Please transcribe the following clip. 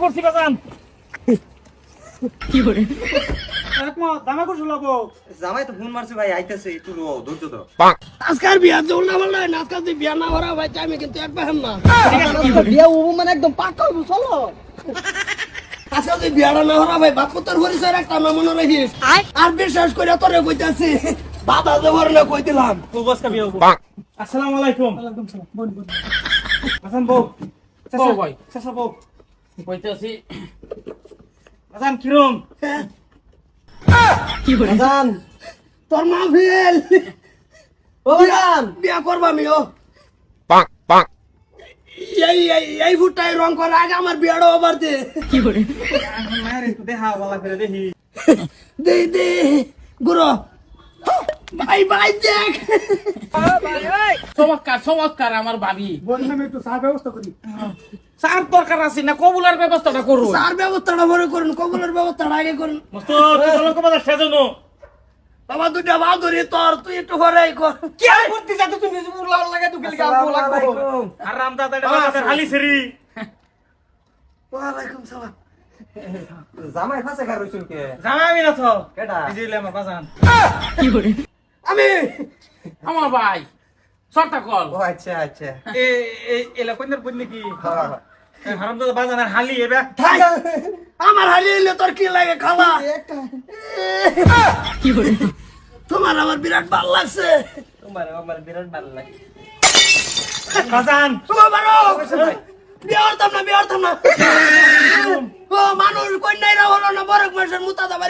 করছি বাজান কি করে একমত দামা করছো লাগো জামাই তো ফোন মারছে ভাই আইতাছে একটু রো ধৈর্য ধর আজকাল বিয়া জল না বললে না আজকাল তুই বিয়া না করা ভাই আমি কিন্তু এক পাহাম না বিয়া ও মানে একদম পাকা চলো আজকাল তুই বিয়াটা না করা ভাই বাপ তোর পরিচয় রাখতাম না মনে রাখিস আর বিশ্বাস করে তোরে কইতাছি বাবা জবর না কই দিলাম বস কা বিয়া আসসালামু আলাইকুম ওয়ালাইকুম সালাম বোন হাসান বউ বউ ভাই চাচা বউ কইতাছি হাসান কিরম কি করে জান তোর মা ফেল ও জান বিয়া করবা আমি ও এই ফুটাই রং করে আগে আমার বিয়াটা ওভার দে কি করে মায়ের একটু দেখা বলা করে দেখি দে গুরু ভাই ভাই দেখ চমৎকার আমার ভাবি বোন আমি একটু চা ব্যবস্থা করি সার দরকার আছে না কবুলার ব্যবস্থাটা করুন সার ব্যবস্থাটা পরে করুন কবুলের ব্যবস্থাটা আগে করুন মস্ত তুই ভালো করে বাজার সেজনো বাবা দুটা বাদুরি তোর তুই একটু পরে কর কি করতে যাচ্ছ তুমি উড়লার লাগে তো গেলি গাল লাগবো আর রাম দাদা এটা বাজার হালি সেরি ওয়ালাইকুম সালাম জামাই ফাঁসে খার রইছুন কে জানা আমি না তো কেডা বুঝিলে আমার বাজান কি করে আমি আমার ভাই সরটা কল ও আচ্ছা আচ্ছা এ এলা কইনার বন্নি কি হ্যাঁ হারাম দাদা বাজানের হালি এবা থাক। আমার হারিয়ে তোর কি লাগে খালা কি করে তোমার আমার বিরাট ভাল লাগছে তোমার আমার বিরাট ভালো লাগে বাজান তোমার বারো বিয়ার থাম না ও মানুষ কন্যাইরা হলো না বরক মাসের মুতাদা বাড়ি